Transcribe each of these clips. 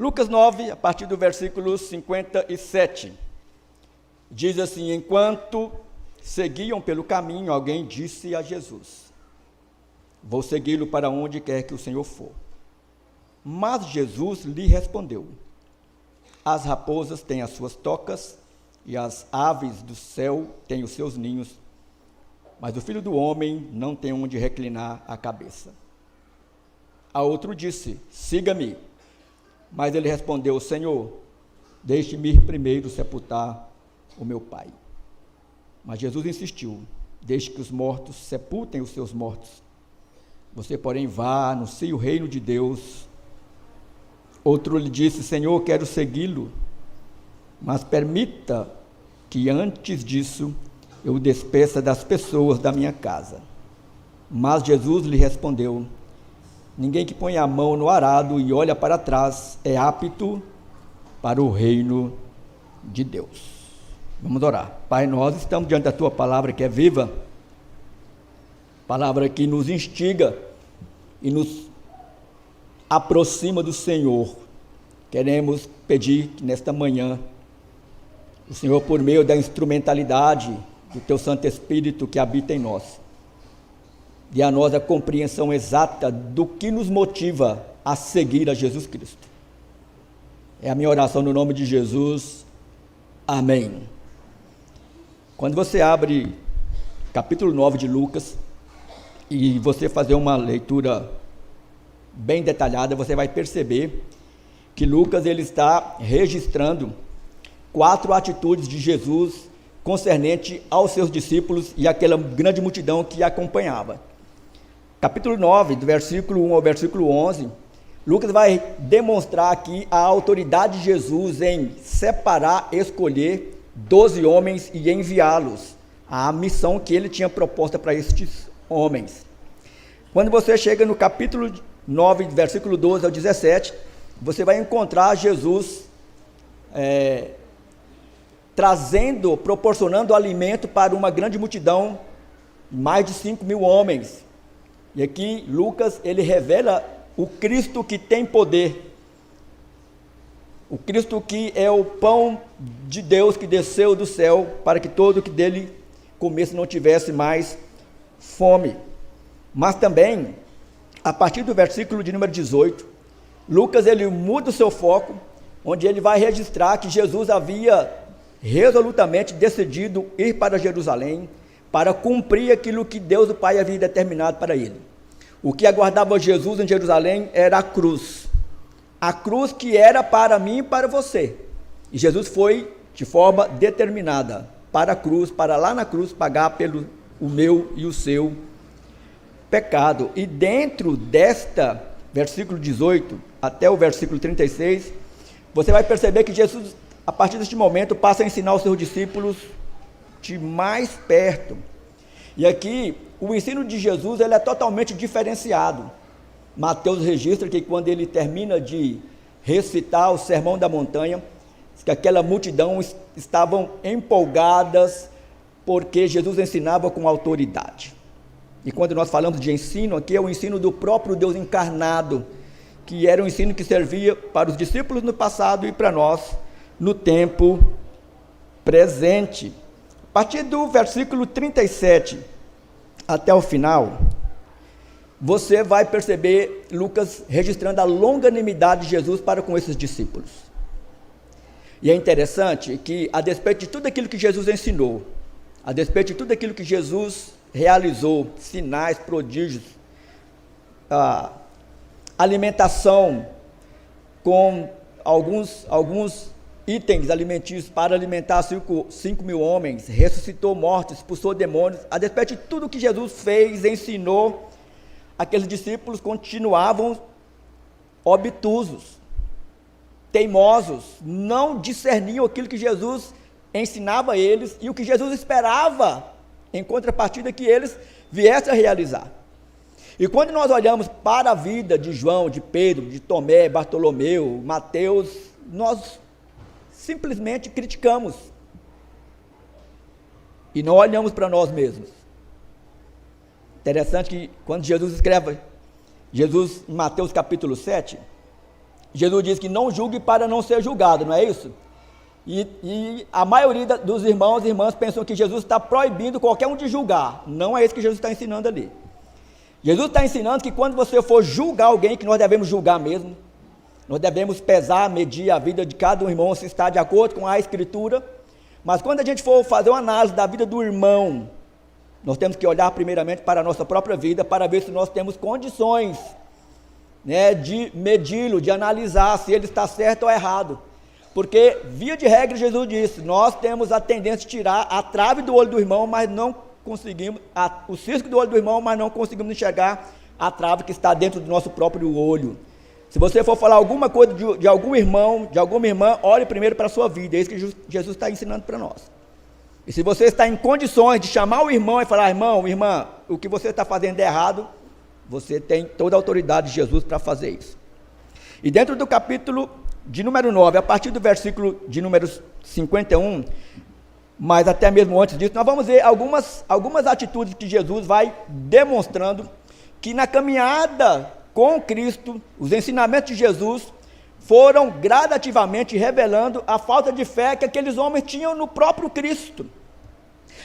Lucas 9, a partir do versículo 57, diz assim: enquanto seguiam pelo caminho, alguém disse a Jesus: vou segui-lo para onde quer que o Senhor for. Mas Jesus lhe respondeu: as raposas têm as suas tocas e as aves do céu têm os seus ninhos, mas o Filho do Homem não tem onde reclinar a cabeça. A outro disse: siga-me. Mas ele respondeu: Senhor, deixe-me ir primeiro sepultar o meu pai. Mas Jesus insistiu: deixe que os mortos sepultem os seus mortos. Você, porém, vá, anuncie o reino de Deus. Outro lhe disse: Senhor, quero segui-lo, mas permita que antes disso eu o despeça das pessoas da minha casa. Mas Jesus lhe respondeu: ninguém que põe a mão no arado e olha para trás é apto para o reino de Deus. Vamos orar. Pai, nós estamos diante da Tua palavra que é viva, palavra que nos instiga e nos aproxima do Senhor. Queremos pedir que nesta manhã o Senhor, por meio da instrumentalidade do Teu Santo Espírito que habita em nós, dê a nós a compreensão exata do que nos motiva a seguir a Jesus Cristo. É a minha oração no nome de Jesus. Amém. Quando você abre capítulo 9 de Lucas e você fazer uma leitura bem detalhada, você vai perceber que Lucas ele está registrando 4 atitudes de Jesus concernente aos seus discípulos e àquela grande multidão que acompanhava. Capítulo 9, do versículo 1 ao versículo 11, Lucas vai demonstrar aqui a autoridade de Jesus em separar, escolher 12 homens e enviá-los, a missão que ele tinha proposta para estes homens. Quando você chega no capítulo 9, versículo 12 ao 17, você vai encontrar Jesus proporcionando alimento para uma grande multidão, mais de 5.000 homens. E aqui Lucas, ele revela o Cristo que tem poder, o Cristo que é o pão de Deus que desceu do céu para que todo que dele comesse não tivesse mais fome. Mas também, a partir do versículo de número 18, Lucas ele muda o seu foco, onde ele vai registrar que Jesus havia resolutamente decidido ir para Jerusalém para cumprir aquilo que Deus o Pai havia determinado para ele. O que aguardava Jesus em Jerusalém era a cruz que era para mim e para você. E Jesus foi de forma determinada para a cruz, para lá na cruz pagar pelo o meu e o seu pecado. E dentro desta versículo 18 até o versículo 36, você vai perceber que Jesus, a partir deste momento, passa a ensinar os seus discípulos de mais perto. E aqui, o ensino de Jesus ele é totalmente diferenciado. Mateus registra que quando ele termina de recitar o Sermão da Montanha, que aquela multidão estavam empolgadas porque Jesus ensinava com autoridade. E quando nós falamos de ensino, aqui é o ensino do próprio Deus encarnado, que era um ensino que servia para os discípulos no passado e para nós no tempo presente. A partir do versículo 37 até o final, você vai perceber Lucas registrando a longanimidade de Jesus para com esses discípulos. E é interessante que, a despeito de tudo aquilo que Jesus ensinou, a despeito de tudo aquilo que Jesus realizou, sinais, prodígios, alimentação com alguns itens alimentícios para alimentar 5.000 homens, ressuscitou mortos, expulsou demônios, a despeito de tudo que Jesus fez, ensinou, aqueles discípulos continuavam obtusos, teimosos, não discerniam aquilo que Jesus ensinava a eles e o que Jesus esperava, em contrapartida, que eles viessem a realizar. E quando nós olhamos para a vida de João, de Pedro, de Tomé, Bartolomeu, Mateus, nós simplesmente criticamos e não olhamos para nós mesmos. Interessante que quando Jesus escreve, em Mateus capítulo 7, Jesus diz que não julgue para não ser julgado, não é isso? E a maioria dos irmãos e irmãs pensam que Jesus está proibindo qualquer um de julgar. Não é isso que Jesus está ensinando ali. Jesus está ensinando que quando você for julgar alguém, que nós devemos julgar mesmo, nós devemos pesar, medir a vida de cada um irmão, se está de acordo com a Escritura. Mas quando a gente for fazer uma análise da vida do irmão, nós temos que olhar primeiramente para a nossa própria vida, para ver se nós temos condições, né, de medi-lo, de analisar se ele está certo ou errado. Porque, via de regra, Jesus disse, nós temos a tendência de tirar a trave do olho do irmão, mas não conseguimos, o cisco do olho do irmão, mas não conseguimos enxergar a trave que está dentro do nosso próprio olho. Se você for falar alguma coisa de algum irmão, de alguma irmã, olhe primeiro para a sua vida. É isso que Jesus está ensinando para nós. E se você está em condições de chamar o irmão e falar, irmão, irmã, o que você está fazendo é errado, você tem toda a autoridade de Jesus para fazer isso. E dentro do capítulo de número 9, a partir do versículo de número 51, mas até mesmo antes disso, nós vamos ver algumas atitudes que Jesus vai demonstrando que na caminhada com Cristo, os ensinamentos de Jesus foram gradativamente revelando a falta de fé que aqueles homens tinham no próprio Cristo.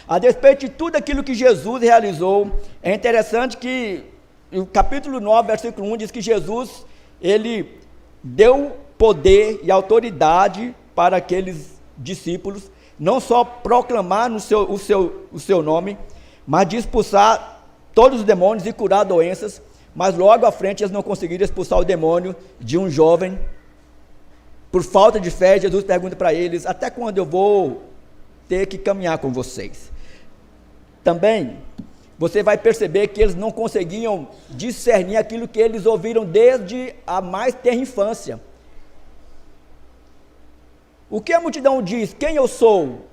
A despeito de tudo aquilo que Jesus realizou, é interessante que o capítulo 9, versículo 1 diz que Jesus, ele deu poder e autoridade para aqueles discípulos, não só proclamar o seu nome, mas de expulsar todos os demônios e curar doenças. Mas logo à frente eles não conseguiram expulsar o demônio de um jovem. Por falta de fé, Jesus pergunta para eles, até quando eu vou ter que caminhar com vocês? Também, você vai perceber que eles não conseguiam discernir aquilo que eles ouviram desde a mais tenra infância. O que a multidão diz? Quem eu sou?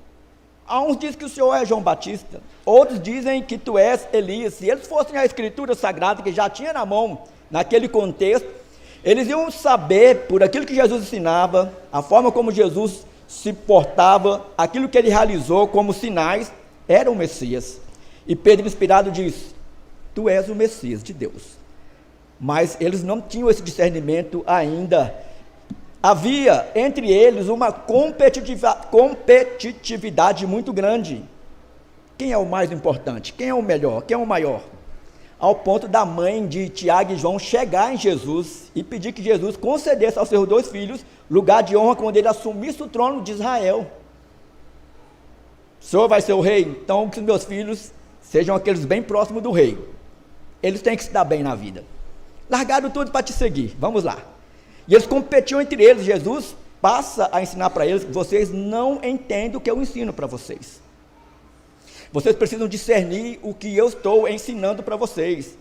Há uns dizem que o Senhor é João Batista, outros dizem que tu és Elias. Se eles fossem a Escritura Sagrada, que já tinha na mão, naquele contexto, eles iam saber, por aquilo que Jesus ensinava, a forma como Jesus se portava, aquilo que ele realizou como sinais, era o Messias. E Pedro, inspirado, diz, tu és o Messias de Deus. Mas eles não tinham esse discernimento ainda. Havia entre eles uma competitividade muito grande. Quem é o mais importante? Quem é o melhor? Quem é o maior? Ao ponto da mãe de Tiago e João chegar em Jesus e pedir que Jesus concedesse aos seus 2 filhos lugar de honra quando ele assumisse o trono de Israel. O Senhor vai ser o rei? Então que os meus filhos sejam aqueles bem próximos do rei. Eles têm que se dar bem na vida. Largaram tudo para te seguir, vamos lá. E eles competiam entre eles. Jesus passa a ensinar para eles que vocês não entendem o que eu ensino para vocês. Vocês precisam discernir o que eu estou ensinando para vocês.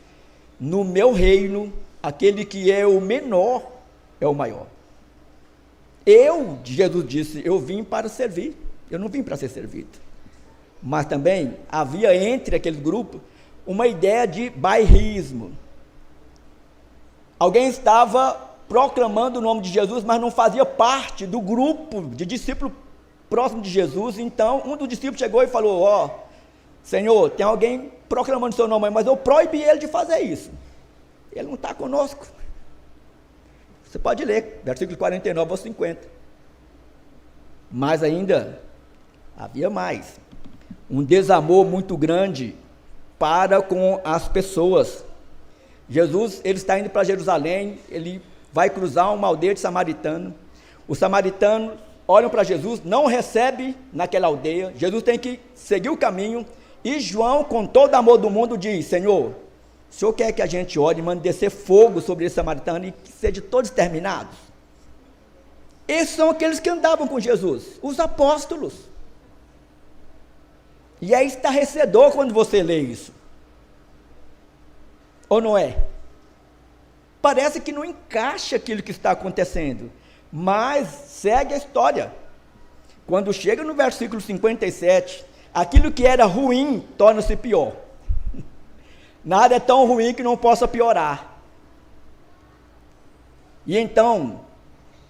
No meu reino, aquele que é o menor é o maior. Jesus disse, eu vim para servir, eu não vim para ser servido. Mas também havia entre aquele grupo uma ideia de bairrismo. Alguém estava proclamando o nome de Jesus, mas não fazia parte do grupo de discípulos próximo de Jesus. Então um dos discípulos chegou e falou, Senhor, tem alguém proclamando o seu nome, mas eu proibi ele de fazer isso, ele não está conosco. Você pode ler, versículo 49 ao 50. Mas ainda havia mais, um desamor muito grande para com as pessoas. Jesus, ele está indo para Jerusalém, ele vai cruzar uma aldeia de samaritano. Os samaritanos olham para Jesus, não recebe naquela aldeia. Jesus tem que seguir o caminho. E João, com todo amor do mundo, diz, Senhor, o Senhor quer que a gente ore e mande descer fogo sobre esse samaritano e que sejam todos exterminados? Esses são aqueles que andavam com Jesus, os apóstolos. E é estarrecedor quando você lê isso. Ou não é? Parece que não encaixa aquilo que está acontecendo, mas segue a história. Quando chega no versículo 57, aquilo que era ruim torna-se pior. Nada é tão ruim que não possa piorar. E então,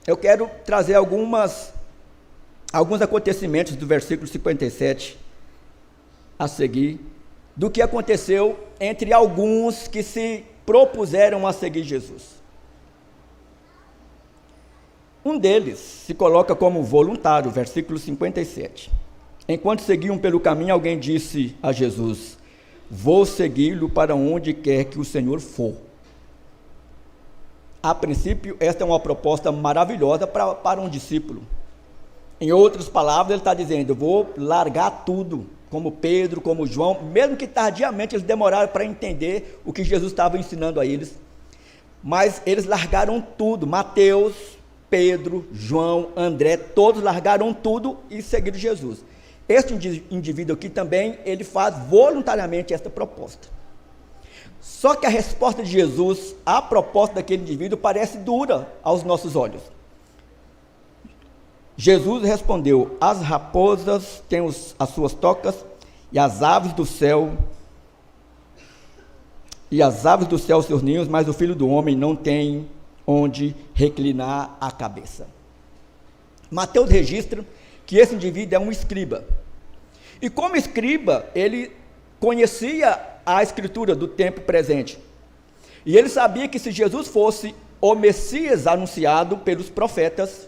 eu quero trazer alguns acontecimentos do versículo 57 a seguir, do que aconteceu entre alguns que se propuseram a seguir Jesus. Um deles se coloca como voluntário, versículo 57. Enquanto seguiam pelo caminho, alguém disse a Jesus: vou segui-lo para onde quer que o Senhor for. A princípio, esta é uma proposta maravilhosa para um discípulo. Em outras palavras, ele está dizendo: vou largar tudo, como Pedro, como João, mesmo que tardiamente eles demoraram para entender o que Jesus estava ensinando a eles, mas eles largaram tudo. Mateus, Pedro, João, André, todos largaram tudo e seguiram Jesus. Este indivíduo aqui também, ele faz voluntariamente esta proposta. Só que a resposta de Jesus à proposta daquele indivíduo parece dura aos nossos olhos. Jesus respondeu: as raposas têm as suas tocas, e as aves do céu seus ninhos, mas o Filho do Homem não tem onde reclinar a cabeça. Mateus registra que esse indivíduo é um escriba. E como escriba, ele conhecia a escritura do tempo presente. E ele sabia que se Jesus fosse o Messias anunciado pelos profetas,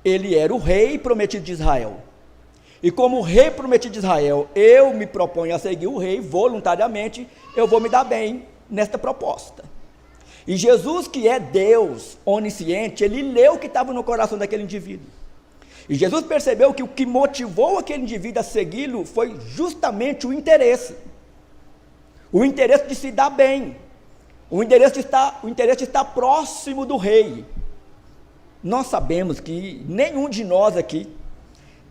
ele era o rei prometido de Israel. E como rei prometido de Israel, eu me proponho a seguir o rei voluntariamente, eu vou me dar bem nesta proposta. E Jesus, que é Deus onisciente, ele leu o que estava no coração daquele indivíduo. E Jesus percebeu que o que motivou aquele indivíduo a segui-lo foi justamente o interesse. O interesse de se dar bem. O interesse de estar próximo do rei. Nós sabemos que nenhum de nós aqui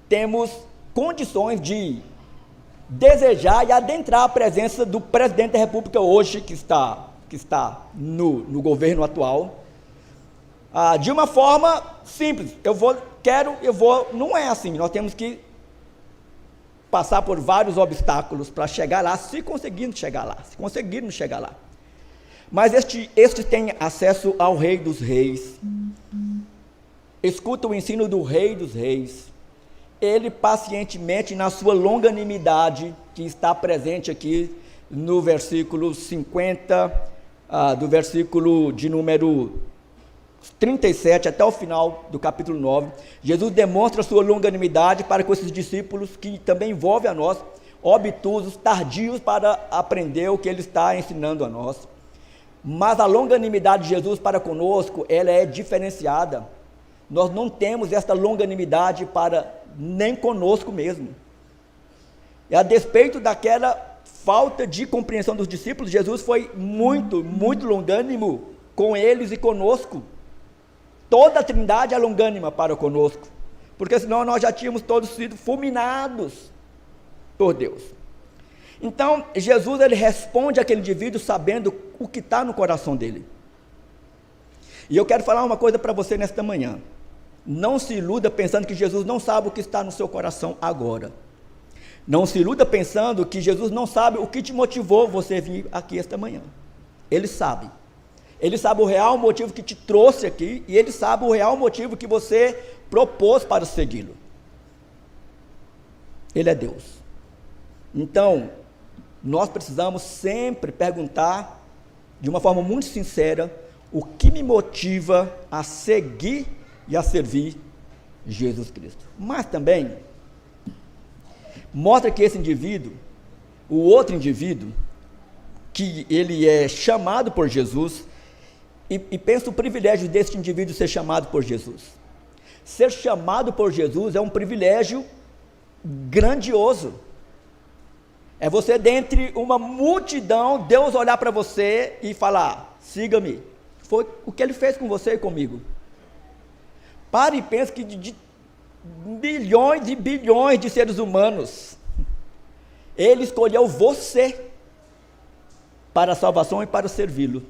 temos condições de desejar e adentrar a presença do presidente da República hoje, que está no governo atual, de uma forma simples. Não é assim. Nós temos que passar por vários obstáculos para chegar lá, se conseguirmos chegar lá. Mas este tem acesso ao Rei dos Reis. Escuta o ensino do Rei dos Reis. Ele pacientemente, na sua longanimidade, que está presente aqui no versículo 50, do versículo de número 37 até o final do capítulo 9, Jesus demonstra sua longanimidade para com esses discípulos, que também envolve a nós, obtusos, tardios para aprender o que ele está ensinando a nós. Mas a longanimidade de Jesus para conosco, ela é diferenciada. Nós não temos esta longanimidade nem conosco mesmo. E a despeito daquela falta de compreensão dos discípulos, Jesus foi muito, muito longânimo com eles e conosco. Toda a Trindade é longânima para conosco, porque senão nós já tínhamos todos sido fulminados por Deus. Então, Jesus, ele responde àquele indivíduo sabendo o que está no coração dele. E eu quero falar uma coisa para você nesta manhã. Não se iluda pensando que Jesus não sabe o que está no seu coração agora. Não se iluda pensando que Jesus não sabe o que te motivou você vir aqui esta manhã. Ele sabe. Ele sabe o real motivo que te trouxe aqui, e ele sabe o real motivo que você propôs para segui-lo. Ele é Deus. Então, nós precisamos sempre perguntar, de uma forma muito sincera, o que me motiva a seguir e a servir Jesus Cristo. Mas também, mostra que esse indivíduo, o outro indivíduo, que ele é chamado por Jesus, e pensa o privilégio desse indivíduo ser chamado por Jesus. Ser chamado por Jesus é um privilégio grandioso. É você, dentre uma multidão, Deus olhar para você e falar: siga-me. Foi o que ele fez com você e comigo. Pare e pense que de bilhões e bilhões de seres humanos, ele escolheu você para a salvação e para servi-lo.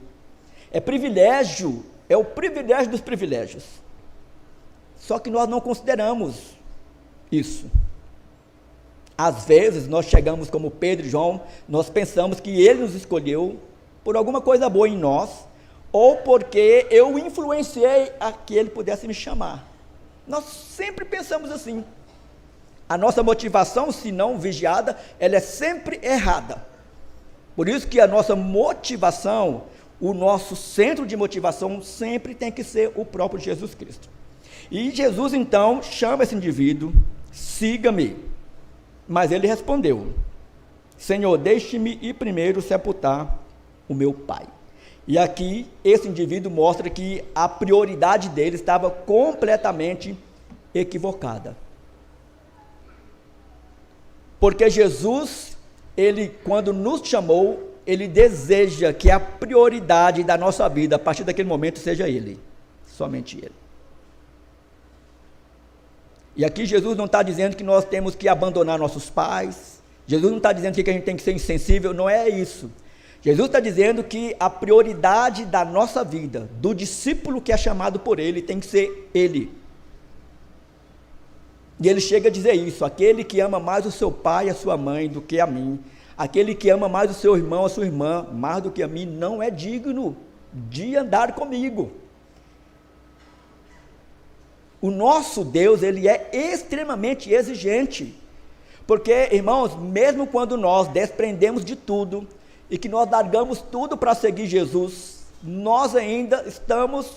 É o privilégio dos privilégios. Só que nós não consideramos isso. Às vezes nós chegamos como Pedro e João, nós pensamos que ele nos escolheu por alguma coisa boa em nós, ou porque eu influenciei a que ele pudesse me chamar. Nós sempre pensamos assim. A nossa motivação, se não vigiada, ela é sempre errada. Por isso que a nossa motivação, o nosso centro de motivação sempre tem que ser o próprio Jesus Cristo. E Jesus então chama esse indivíduo: siga-me. Mas ele respondeu: Senhor, deixe-me ir primeiro sepultar o meu pai. E aqui esse indivíduo mostra que a prioridade dele estava completamente equivocada. Porque Jesus, ele, quando nos chamou, ele deseja que a prioridade da nossa vida, a partir daquele momento, seja ele, somente ele. E aqui Jesus não está dizendo que nós temos que abandonar nossos pais, Jesus não está dizendo que a gente tem que ser insensível, não é isso. Jesus está dizendo que a prioridade da nossa vida, do discípulo que é chamado por ele, tem que ser ele. E ele chega a dizer isso: aquele que ama mais o seu pai e a sua mãe do que a mim, aquele que ama mais o seu irmão, a sua irmã, mais do que a mim, não é digno de andar comigo. O nosso Deus, ele é extremamente exigente, porque, irmãos, mesmo quando nós desprendemos de tudo, e que nós largamos tudo para seguir Jesus, nós ainda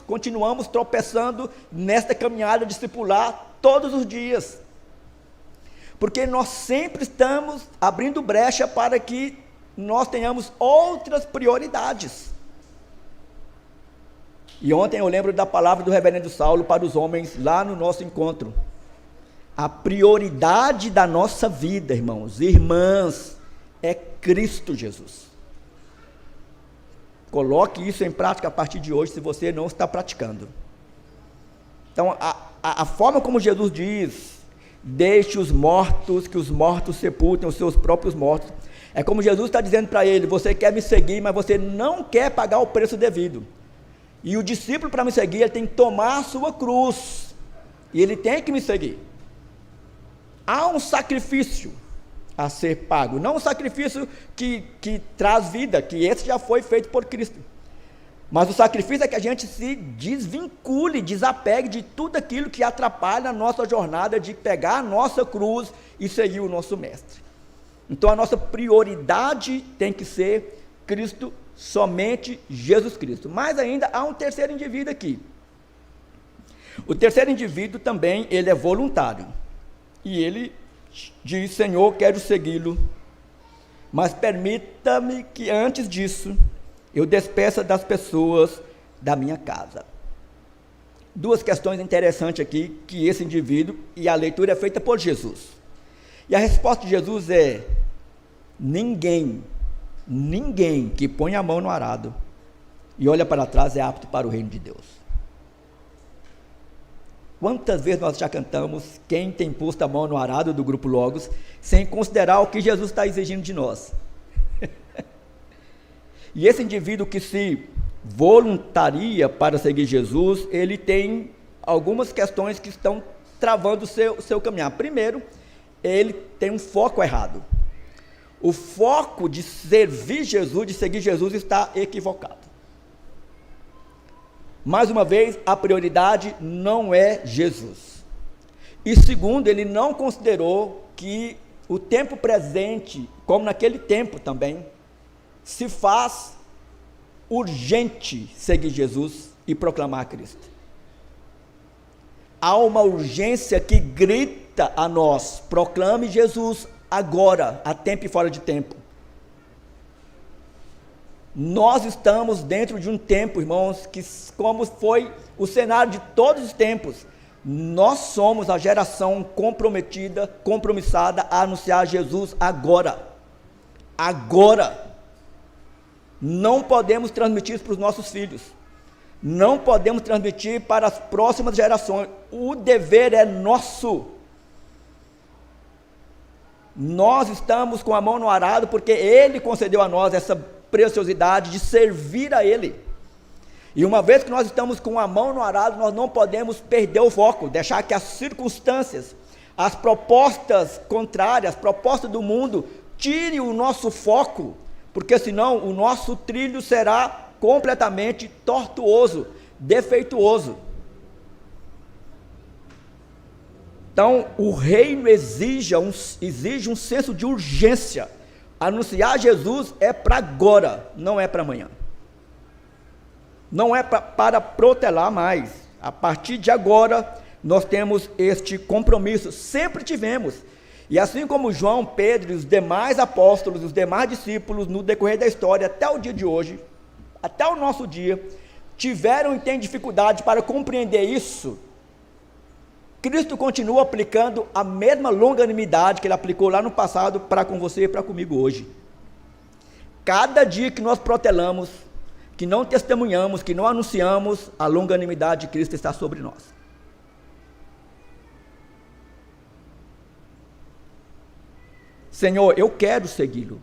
continuamos tropeçando nesta caminhada discipular todos os dias, porque nós sempre estamos abrindo brecha para que nós tenhamos outras prioridades. E ontem eu lembro da palavra do reverendo Saulo para os homens lá no nosso encontro: a prioridade da nossa vida, irmãos e irmãs, é Cristo Jesus. Coloque isso em prática a partir de hoje, se você não está praticando. Então, a forma como Jesus diz: deixe os mortos, que os mortos sepultem os seus próprios mortos, é como Jesus está dizendo para ele: você quer me seguir, mas você não quer pagar o preço devido. E o discípulo, para me seguir, ele tem que tomar a sua cruz, e ele tem que me seguir. Há um sacrifício a ser pago, não um sacrifício que traz vida, que esse já foi feito por Cristo, mas o sacrifício é que a gente se desvincule, desapegue de tudo aquilo que atrapalha a nossa jornada de pegar a nossa cruz e seguir o nosso mestre. Então a nossa prioridade tem que ser Cristo, somente Jesus Cristo. Mas ainda há um terceiro indivíduo aqui. O terceiro indivíduo também, ele é voluntário, e ele diz: Senhor, quero segui-lo, mas permita-me que antes disso eu despeça das pessoas da minha casa. Duas questões interessantes aqui, que esse indivíduo, e a leitura é feita por Jesus, e a resposta de Jesus é: ninguém que põe a mão no arado e olha para trás é apto para o reino de Deus. Quantas vezes nós já cantamos Quem tem posto a mão no arado, do grupo Logos, sem considerar o que Jesus está exigindo de nós? E esse indivíduo que se voluntaria para seguir Jesus, ele tem algumas questões que estão travando o seu caminhar. Primeiro, ele tem um foco errado. O foco de servir Jesus, de seguir Jesus, está equivocado. Mais uma vez, a prioridade não é Jesus. E segundo, ele não considerou que o tempo presente, como naquele tempo também, se faz urgente seguir Jesus e proclamar Cristo. Há uma urgência que grita a nós: proclame Jesus agora, a tempo e fora de tempo. Nós estamos dentro de um tempo, irmãos, que, como foi o cenário de todos os tempos, nós somos a geração compromissada a anunciar Jesus agora. Agora. Não podemos transmitir isso para os nossos filhos, não podemos transmitir para as próximas gerações. O dever é nosso. Nós estamos com a mão no arado porque Ele concedeu a nós essa preciosidade de servir a Ele. E uma vez que nós estamos com a mão no arado, nós não podemos perder o foco, deixar que as circunstâncias, as propostas contrárias, as propostas do mundo, tirem o nosso foco, porque senão o nosso trilho será completamente tortuoso, defeituoso. Então, o reino exige um senso de urgência. Anunciar Jesus é para agora, não é para amanhã. não é para protelar mais. A partir de agora, nós temos este compromisso, sempre tivemos. E assim como João, Pedro e os demais apóstolos, os demais discípulos, no decorrer da história, até o dia de hoje, até o nosso dia, tiveram e têm dificuldade para compreender isso, Cristo continua aplicando a mesma longanimidade que Ele aplicou lá no passado para com você e para comigo hoje. Cada dia que nós protelamos, que não testemunhamos, que não anunciamos, a longanimidade de Cristo está sobre nós. Senhor, eu quero segui-lo,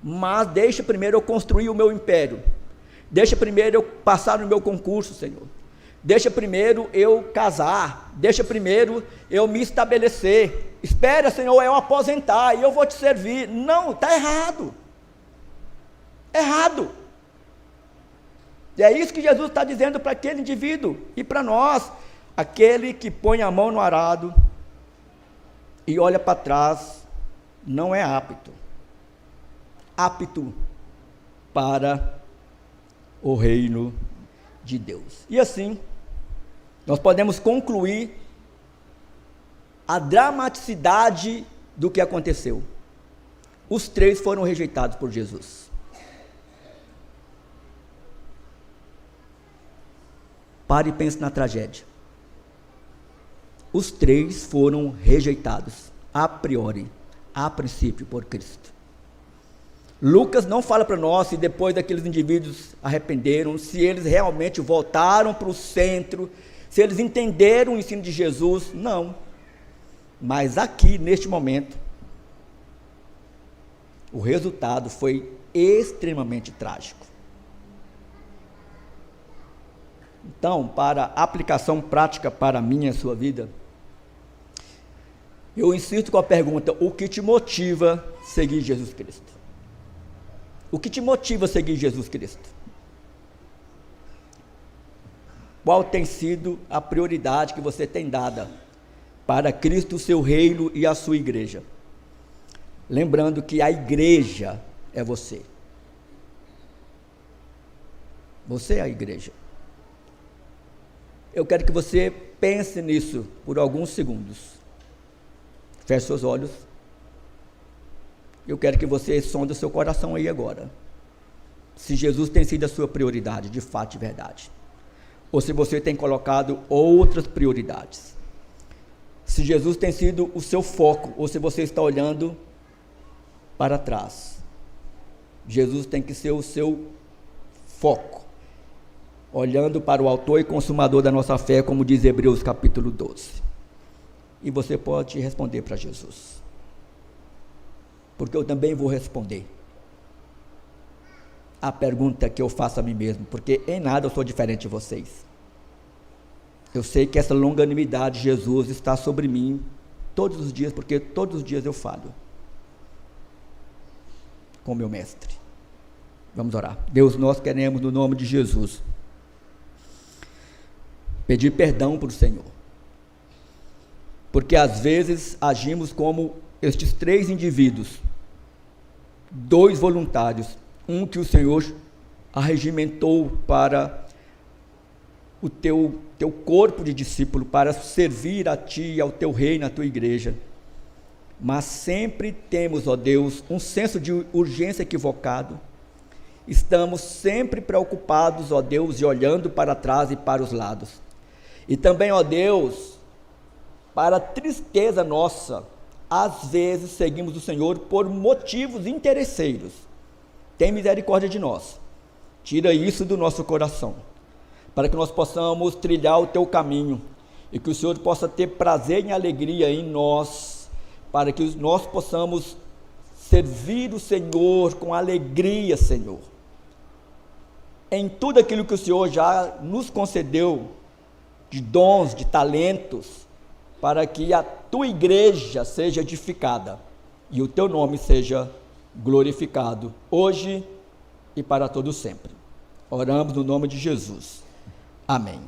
mas deixa primeiro eu construir o meu império, deixa primeiro eu passar no meu concurso, Senhor, deixa primeiro eu casar, deixa primeiro eu me estabelecer, espera, Senhor, eu aposentar e eu vou te servir. Não, está errado, errado. E é isso que Jesus está dizendo para aquele indivíduo e para nós, aquele que põe a mão no arado e olha para trás, não é apto para o reino de Deus. E assim, nós podemos concluir a dramaticidade do que aconteceu. Os três foram rejeitados por Jesus. Pare e pense na tragédia. Os três foram rejeitados, a priori, a princípio, por Cristo. Lucas não fala para nós se depois daqueles indivíduos arrependeram, se eles realmente voltaram para o centro, se eles entenderam o ensino de Jesus, não. Mas aqui, neste momento, o resultado foi extremamente trágico. Então, para aplicação prática para a minha e a sua vida, eu insisto com a pergunta: o que te motiva a seguir Jesus Cristo? O que te motiva a seguir Jesus Cristo? Qual tem sido a prioridade que você tem dada para Cristo, o seu reino e a sua igreja? Lembrando que a igreja é você. Você é a igreja. Eu quero que você pense nisso por alguns segundos. Feche seus olhos. Eu quero que você sonde o seu coração aí agora. Se Jesus tem sido a sua prioridade, de fato e verdade. Ou se você tem colocado outras prioridades. Se Jesus tem sido o seu foco, ou se você está olhando para trás. Jesus tem que ser o seu foco. Olhando para o autor e consumador da nossa fé, como diz Hebreus capítulo 12. E você pode responder para Jesus. Porque eu também vou responder a pergunta que eu faço a mim mesmo, porque em nada eu sou diferente de vocês. Eu sei que essa longanimidade de Jesus está sobre mim todos os dias, porque todos os dias eu falho com meu mestre. Vamos orar. Deus, nós queremos, no nome de Jesus, pedir perdão para o Senhor, porque às vezes agimos como estes três indivíduos, dois voluntários, um que o Senhor arregimentou para o teu corpo de discípulo, para servir a Ti e ao Teu reino, à Tua igreja, mas sempre temos, ó Deus, um senso de urgência equivocado, estamos sempre preocupados, ó Deus, e olhando para trás e para os lados, e também, ó Deus, para a tristeza nossa, às vezes seguimos o Senhor por motivos interesseiros. Tem misericórdia de nós, tira isso do nosso coração, para que nós possamos trilhar o Teu caminho, e que o Senhor possa ter prazer e alegria em nós, para que nós possamos servir o Senhor com alegria, Senhor, em tudo aquilo que o Senhor já nos concedeu, de dons, de talentos, para que a Tua igreja seja edificada, e o Teu nome seja glorificado, hoje e para todo sempre. Oramos no nome de Jesus. Amém.